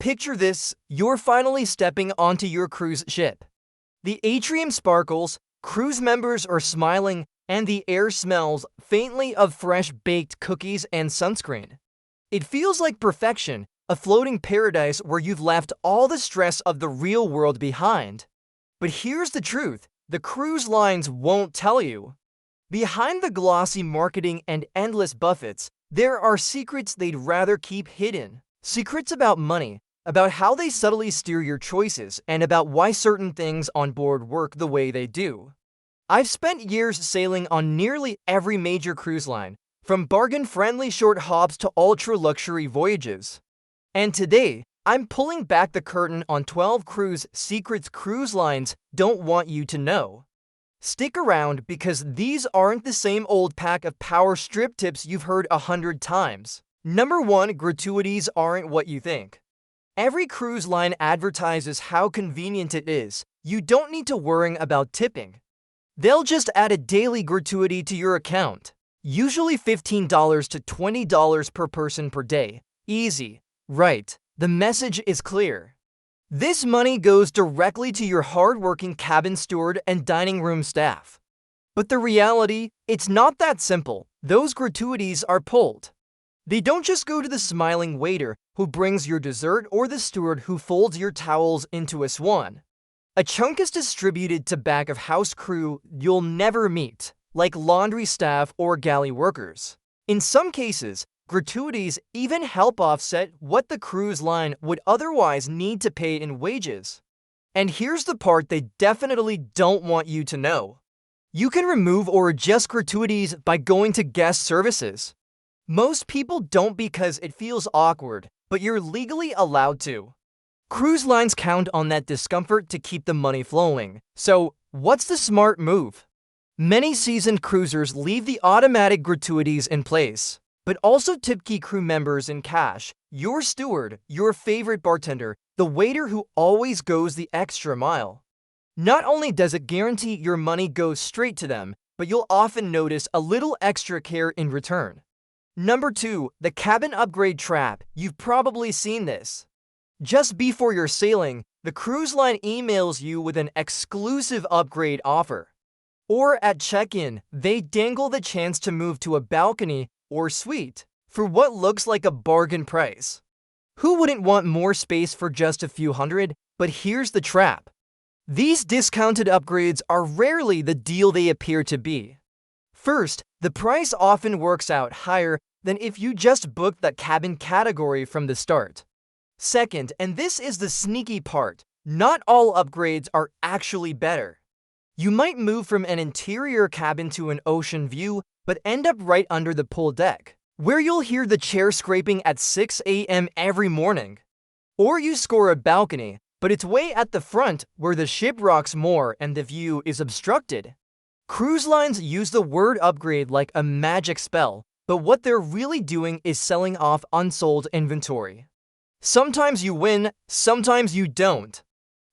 Picture this, you're finally stepping onto your cruise ship. The atrium sparkles, cruise members are smiling, and the air smells faintly of fresh baked cookies and sunscreen. It feels like perfection, a floating paradise where you've left all the stress of the real world behind. But here's the truth, the cruise lines won't tell you. Behind the glossy marketing and endless buffets, there are secrets they'd rather keep hidden. Secrets about money, about how they subtly steer your choices, and about why certain things on board work the way they do. I've spent years sailing on nearly every major cruise line, from bargain-friendly short hops to ultra-luxury voyages. And today, I'm pulling back the curtain on 12 cruise secrets cruise lines don't want you to know. Stick around because these aren't the same old pack of power strip tips you've heard 100 times. Number 1, gratuities aren't what you think. Every cruise line advertises how convenient it is. You don't need to worry about tipping. They'll just add a daily gratuity to your account. Usually $15 to $20 per person per day. Easy, right? The message is clear. This money goes directly to your hard-working cabin steward and dining room staff. But the reality, it's not that simple. Those gratuities are pulled. They don't just go to the smiling waiter who brings your dessert or the steward who folds your towels into a swan. A chunk is distributed to back-of-house crew you'll never meet, like laundry staff or galley workers. In some cases, gratuities even help offset what the cruise line would otherwise need to pay in wages. And here's the part they definitely don't want you to know. You can remove or adjust gratuities by going to guest services. Most people don't because it feels awkward, but you're legally allowed to. Cruise lines count on that discomfort to keep the money flowing. So, what's the smart move? Many seasoned cruisers leave the automatic gratuities in place, but also tip key crew members in cash, your steward, your favorite bartender, the waiter who always goes the extra mile. Not only does it guarantee your money goes straight to them, but you'll often notice a little extra care in return. Number 2, the cabin upgrade trap. You've probably seen this. Just before you're sailing, the cruise line emails you with an exclusive upgrade offer. Or at check-in, they dangle the chance to move to a balcony or suite for what looks like a bargain price. Who wouldn't want more space for just a few hundred? But here's the trap. These discounted upgrades are rarely the deal they appear to be. First, the price often works out higher than if you just booked that cabin category from the start. Second, and this is the sneaky part, not all upgrades are actually better. You might move from an interior cabin to an ocean view, but end up right under the pool deck, where you'll hear the chair scraping at 6 a.m. every morning. Or you score a balcony, but it's way at the front where the ship rocks more and the view is obstructed. Cruise lines use the word upgrade like a magic spell, but what they're really doing is selling off unsold inventory. Sometimes you win, sometimes you don't.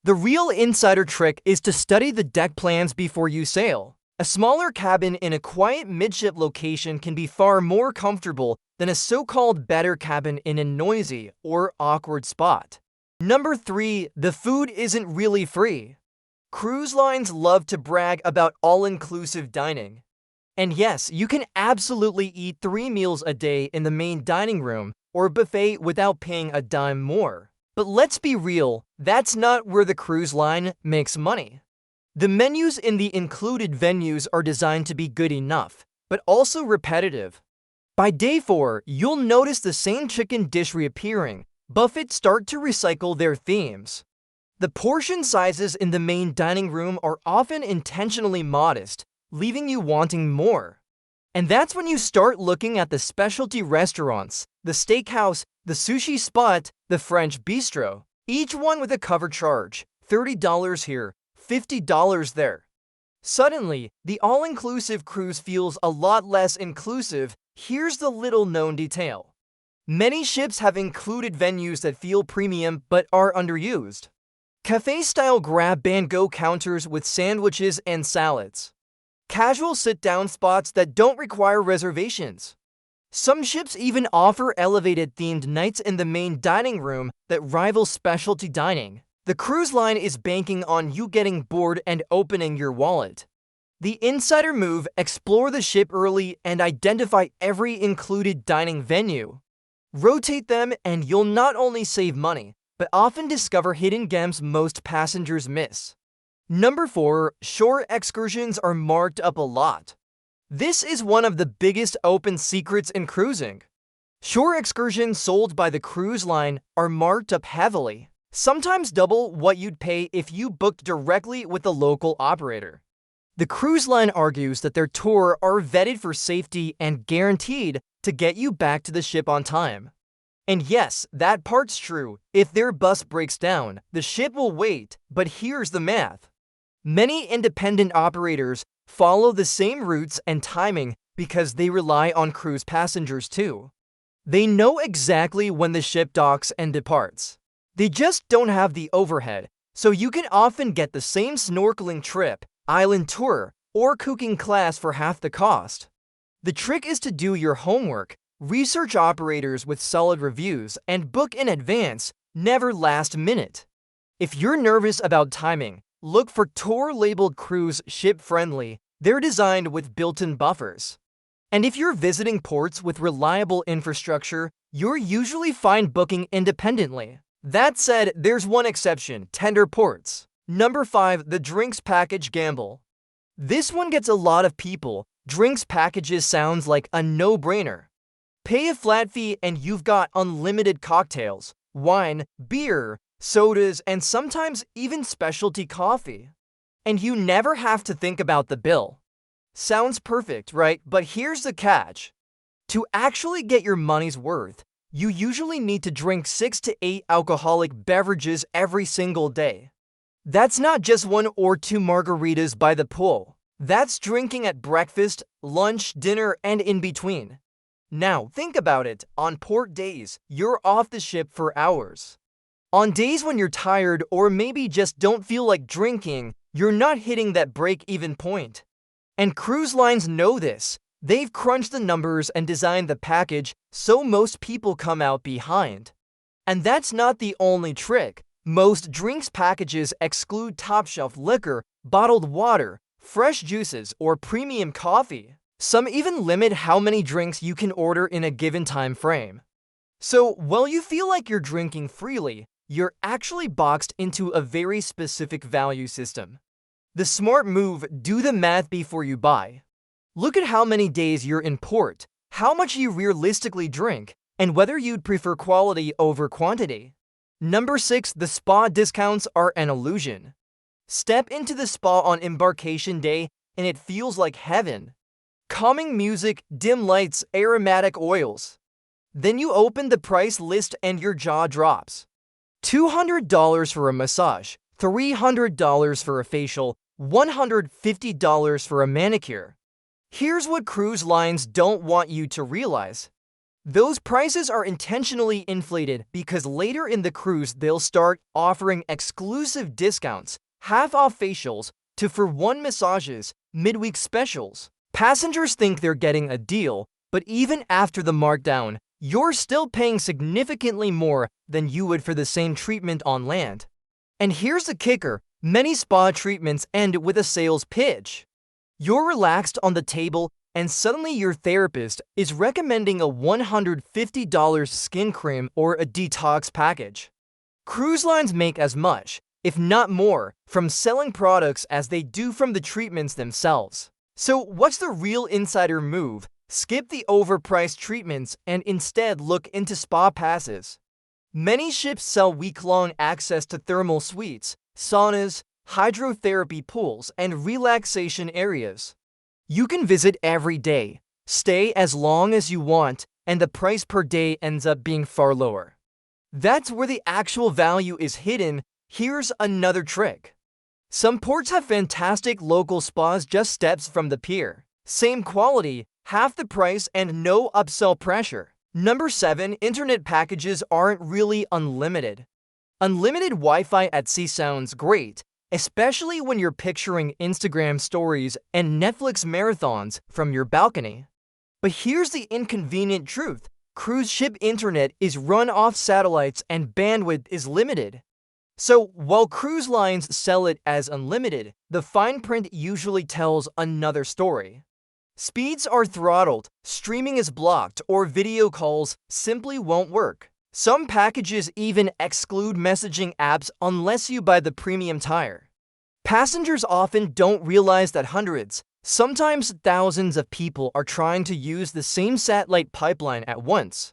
The real insider trick is to study the deck plans before you sail. A smaller cabin in a quiet midship location can be far more comfortable than a so-called better cabin in a noisy or awkward spot. Number 3, the food isn't really free. Cruise lines love to brag about all-inclusive dining. And yes, you can absolutely eat 3 meals a day in the main dining room or buffet without paying a dime more. But let's be real, that's not where the cruise line makes money. The menus in the included venues are designed to be good enough, but also repetitive. By day 4, you'll notice the same chicken dish reappearing. Buffets start to recycle their themes. The portion sizes in the main dining room are often intentionally modest, leaving you wanting more. And that's when you start looking at the specialty restaurants, the steakhouse, the sushi spot, the French bistro, each one with a cover charge, $30 here, $50 there. Suddenly, the all-inclusive cruise feels a lot less inclusive. Here's the little-known detail. Many ships have included venues that feel premium but are underused. Cafe-style grab-and-go counters with sandwiches and salads. Casual sit-down spots that don't require reservations. Some ships even offer elevated-themed nights in the main dining room that rival specialty dining. The cruise line is banking on you getting bored and opening your wallet. The insider move: explore the ship early and identify every included dining venue. Rotate them and you'll not only save money, but often discover hidden gems most passengers miss. Number 4. Shore excursions are marked up a lot. This is one of the biggest open secrets in cruising. Shore excursions sold by the cruise line are marked up heavily, sometimes double what you'd pay if you booked directly with the local operator. The cruise line argues that their tours are vetted for safety and guaranteed to get you back to the ship on time. And yes, that part's true. If their bus breaks down, the ship will wait, but here's the math. Many independent operators follow the same routes and timing because they rely on cruise passengers too. They know exactly when the ship docks and departs. They just don't have the overhead, so you can often get the same snorkeling trip, island tour, or cooking class for half the cost. The trick is to do your homework, research operators with solid reviews, and book in advance, never last minute. If you're nervous about timing, look for tour labeled cruise ship friendly. They're designed with built-in buffers. And if you're visiting ports with reliable infrastructure, you're usually fine booking independently. That said, there's one exception: tender ports. Number 5. The drinks package gamble. This one gets a lot of people. Drinks packages sounds like a no-brainer. Pay a flat fee and you've got unlimited cocktails, wine, beer, sodas, and sometimes even specialty coffee. And you never have to think about the bill. Sounds perfect, right? But here's the catch. To actually get your money's worth, you usually need to drink 6 to 8 alcoholic beverages every single day. That's not just 1 or 2 margaritas by the pool. That's drinking at breakfast, lunch, dinner, and in between. Now, think about it. On port days, you're off the ship for hours. On days when you're tired or maybe just don't feel like drinking, you're not hitting that break-even point. And cruise lines know this. They've crunched the numbers and designed the package so most people come out behind. And that's not the only trick. Most drinks packages exclude top-shelf liquor, bottled water, fresh juices, or premium coffee. Some even limit how many drinks you can order in a given time frame. So, while you feel like you're drinking freely, you're actually boxed into a very specific value system. The smart move: do the math before you buy. Look at how many days you're in port, how much you realistically drink, and whether you'd prefer quality over quantity. Number 6. The spa discounts are an illusion. Step into the spa on embarkation day and it feels like heaven. Calming music, dim lights, aromatic oils. Then you open the price list and your jaw drops. $200 for a massage, $300 for a facial, $150 for a manicure. Here's what cruise lines don't want you to realize. Those prices are intentionally inflated because later in the cruise they'll start offering exclusive discounts, half-off facials, 2-for-1 massages, midweek specials. Passengers think they're getting a deal, but even after the markdown, you're still paying significantly more than you would for the same treatment on land. And here's the kicker: many spa treatments end with a sales pitch. You're relaxed on the table, and suddenly your therapist is recommending a $150 skin cream or a detox package. Cruise lines make as much, if not more, from selling products as they do from the treatments themselves. So what's the real insider move? Skip the overpriced treatments and instead look into spa passes. Many ships sell week-long access to thermal suites, saunas, hydrotherapy pools, and relaxation areas. You can visit every day, stay as long as you want, and the price per day ends up being far lower. That's where the actual value is hidden. Here's another trick. Some ports have fantastic local spas just steps from the pier. Same quality, half the price, and no upsell pressure. Number 7. Internet packages aren't really unlimited. Unlimited Wi-Fi at sea sounds great, especially when you're picturing Instagram stories and Netflix marathons from your balcony. But here's the inconvenient truth. Cruise ship internet is run off satellites and bandwidth is limited. So, while cruise lines sell it as unlimited, the fine print usually tells another story. Speeds are throttled, streaming is blocked, or video calls simply won't work. Some packages even exclude messaging apps unless you buy the premium tier. Passengers often don't realize that hundreds, sometimes thousands of people are trying to use the same satellite pipeline at once.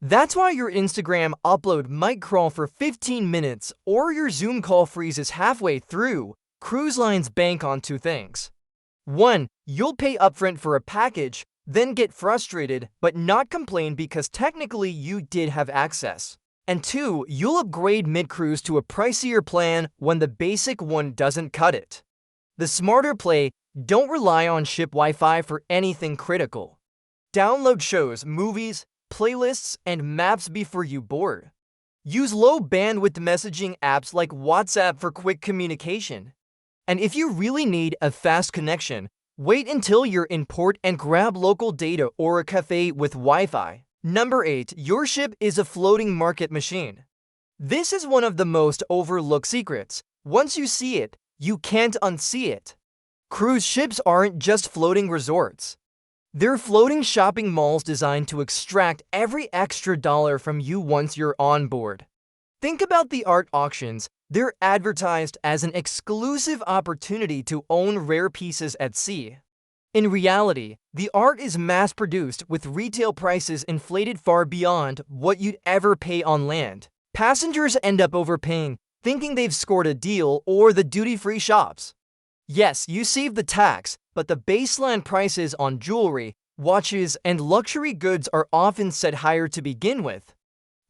That's why your Instagram upload might crawl for 15 minutes or your Zoom call freezes halfway through. Cruise lines bank on two things. 1. You'll pay upfront for a package, then get frustrated but not complain because technically you did have access. And 2. You'll upgrade mid-cruise to a pricier plan when the basic one doesn't cut it. The smarter play: don't rely on ship Wi-Fi for anything critical. Download shows, movies, playlists, and maps before you board. Use low-bandwidth messaging apps like WhatsApp for quick communication. And if you really need a fast connection, wait until you're in port and grab local data or a cafe with Wi-Fi. Number 8. Your ship is a floating market machine. This is one of the most overlooked secrets. Once you see it, you can't unsee it. Cruise ships aren't just floating resorts. They're floating shopping malls designed to extract every extra dollar from you once you're on board. Think about the art auctions. They're advertised as an exclusive opportunity to own rare pieces at sea. In reality, the art is mass-produced with retail prices inflated far beyond what you'd ever pay on land. Passengers end up overpaying, thinking they've scored a deal or the duty-free shops. Yes, you save the tax, but the baseline prices on jewelry, watches, and luxury goods are often set higher to begin with.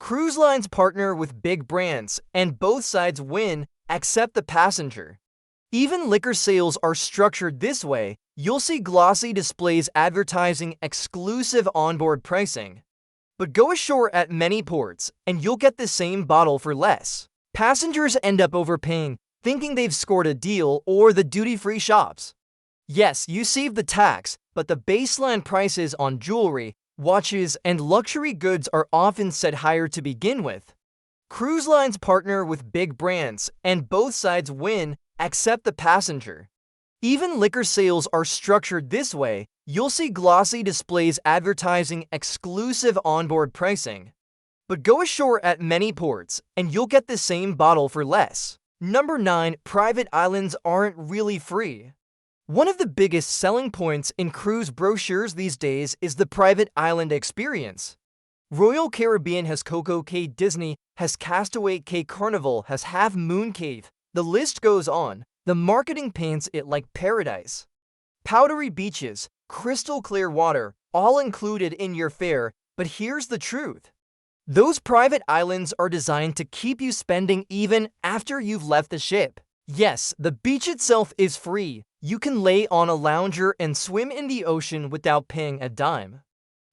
Cruise lines partner with big brands, and both sides win, except the passenger. Even liquor sales are structured this way. You'll see glossy displays advertising exclusive onboard pricing. But go ashore at many ports, and you'll get the same bottle for less. Passengers end up overpaying, thinking they've scored a deal or the duty-free shops. Yes, you save the tax, but the baseline prices on jewelry, watches, and luxury goods are often set higher to begin with. Cruise lines partner with big brands, and both sides win, except the passenger. Even liquor sales are structured this way. You'll see glossy displays advertising exclusive onboard pricing. But go ashore at many ports, and you'll get the same bottle for less. Number 9. Private islands aren't really free. One of the biggest selling points in cruise brochures these days is the private island experience. Royal Caribbean has Coco Cay, Disney has Castaway Cay, Carnival has Half Moon Cave. The list goes on. The marketing paints it like paradise. Powdery beaches, crystal clear water, all included in your fare, but here's the truth. Those private islands are designed to keep you spending even after you've left the ship. Yes, the beach itself is free. You can lay on a lounger and swim in the ocean without paying a dime.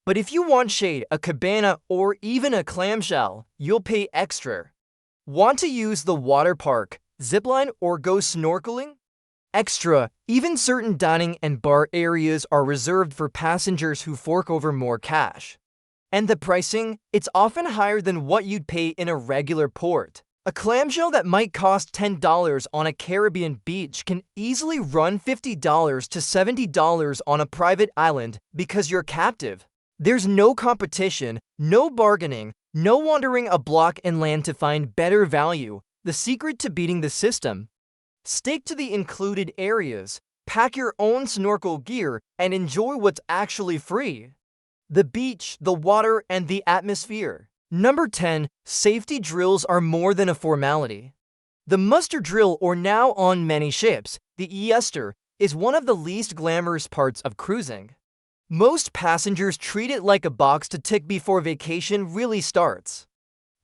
But if you want shade, a cabana, or even a clamshell, you'll pay extra. Want to use the water park, zipline, or go snorkeling? Extra. Even certain dining and bar areas are reserved for passengers who fork over more cash. And the pricing? It's often higher than what you'd pay in a regular port. A clamshell that might cost $10 on a Caribbean beach can easily run $50 to $70 on a private island because you're captive. There's no competition, no bargaining, no wandering a block inland to find better value. The secret to beating the system: stick to the included areas, pack your own snorkel gear, and enjoy what's actually free: the beach, the water, and the atmosphere. Number 10. Safety drills are more than a formality. The muster drill, or now on many ships, the ESTR, is one of the least glamorous parts of cruising. Most passengers treat it like a box to tick before vacation really starts.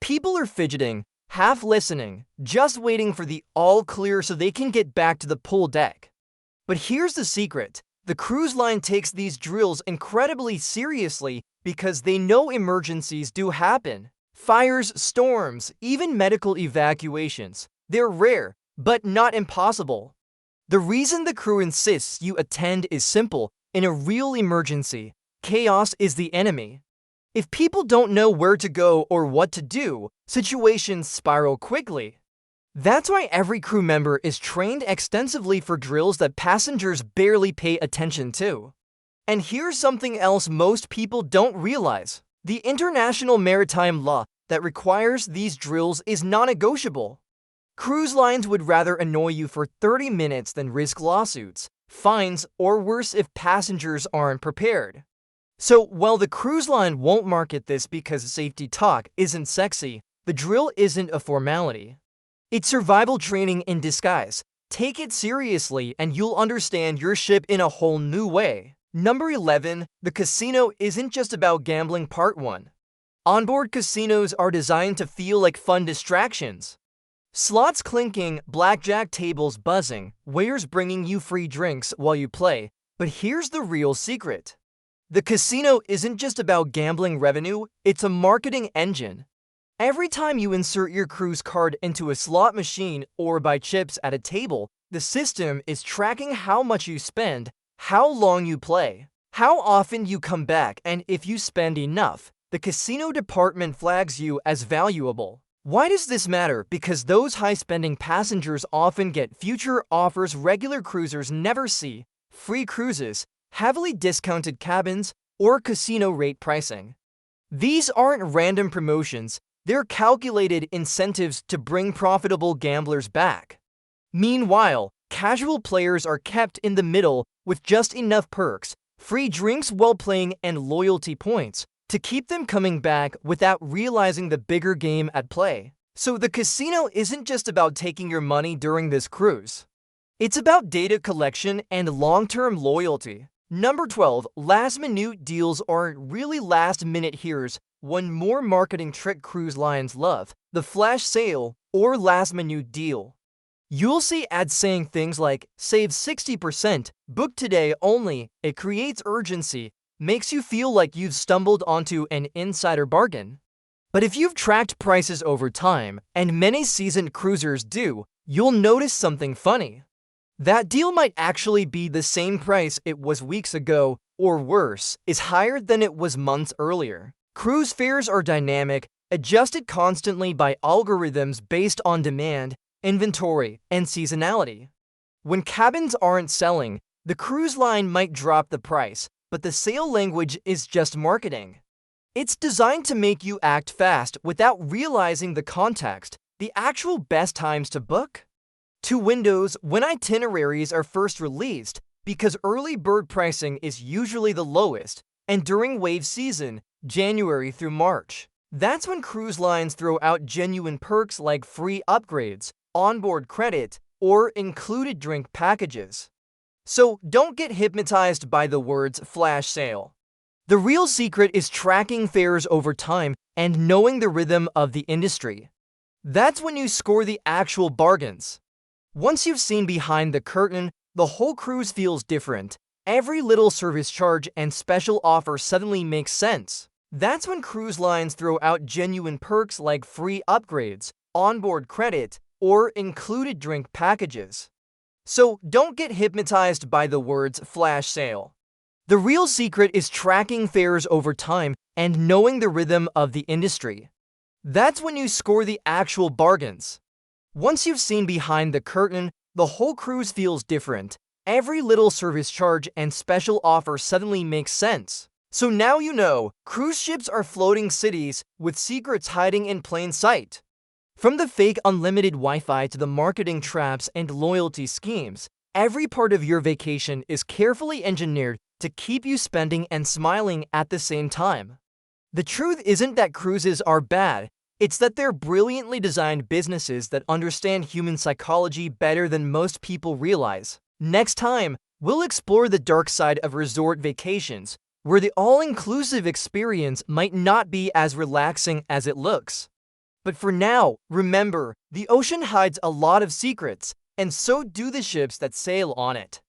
People are fidgeting, half listening, just waiting for the all clear so they can get back to the pool deck. But here's the secret. The cruise line takes these drills incredibly seriously because they know emergencies do happen. Fires, storms, even medical evacuations. They're rare, but not impossible. The reason the crew insists you attend is simple. In a real emergency, Chaos is the enemy. If people don't know where to go or what to do, situations spiral quickly. That's why every crew member is trained extensively for drills that passengers barely pay attention to. And here's something else most people don't realize. The international maritime law that requires these drills is non-negotiable. Cruise lines would rather annoy you for 30 minutes than risk lawsuits, fines, or worse if passengers aren't prepared. So while the cruise line won't market this because safety talk isn't sexy, the drill isn't a formality. It's survival training in disguise. Take it seriously and you'll understand your ship in a whole new way. Number 11. The casino isn't just about gambling. Part 1. Onboard casinos are designed to feel like fun distractions. Slots clinking, blackjack tables buzzing, waiters bringing you free drinks while you play. But here's the real secret. The casino isn't just about gambling revenue, it's a marketing engine. Every time you insert your cruise card into a slot machine or buy chips at a table, the system is tracking how much you spend, how long you play, how often you come back, and if you spend enough, the casino department flags you as valuable. Why does this matter? Because those high-spending passengers often get future offers regular cruisers never see, free cruises, heavily discounted cabins, or casino rate pricing. These aren't random promotions, they're calculated incentives to bring profitable gamblers back. Meanwhile, casual players are kept in the middle with just enough perks, free drinks while playing, and loyalty points to keep them coming back without realizing the bigger game at play. So the casino isn't just about taking your money during this cruise. It's about data collection and long-term loyalty. Number 12. Last-minute deals aren't really last-minute. Here's one more marketing trick cruise lines love: the flash sale or last-minute deal. You'll see ads saying things like, save 60%, book today only. It creates urgency, makes you feel like you've stumbled onto an insider bargain. But if you've tracked prices over time, and many seasoned cruisers do, you'll notice something funny. That deal might actually be the same price it was weeks ago, or worse, is higher than it was months earlier. Cruise fares are dynamic, adjusted constantly by algorithms based on demand, inventory, and seasonality. When cabins aren't selling, the cruise line might drop the price, but the sale language is just marketing. It's designed to make you act fast without realizing the context, the actual best times to book. 2 windows when itineraries are first released, because early bird pricing is usually the lowest, and during wave season, January through March. That's when cruise lines throw out genuine perks like free upgrades, onboard credit, or included drink packages. So don't get hypnotized by the words flash sale. The real secret is tracking fares over time and knowing the rhythm of the industry. That's when you score the actual bargains. Once you've seen behind the curtain, the whole cruise feels different. Every little service charge and special offer suddenly makes sense. That's when cruise lines throw out genuine perks like free upgrades, onboard credit, or included drink packages. So don't get hypnotized by the words flash sale. The real secret is tracking fares over time and knowing the rhythm of the industry. That's when you score the actual bargains. Once you've seen behind the curtain, the whole cruise feels different. Every little service charge and special offer suddenly makes sense. So now you know, cruise ships are floating cities with secrets hiding in plain sight. From the fake unlimited Wi-Fi to the marketing traps and loyalty schemes, every part of your vacation is carefully engineered to keep you spending and smiling at the same time. The truth isn't that cruises are bad. It's that they're brilliantly designed businesses that understand human psychology better than most people realize. Next time, we'll explore the dark side of resort vacations, where the all-inclusive experience might not be as relaxing as it looks. But for now, remember, the ocean hides a lot of secrets, and so do the ships that sail on it.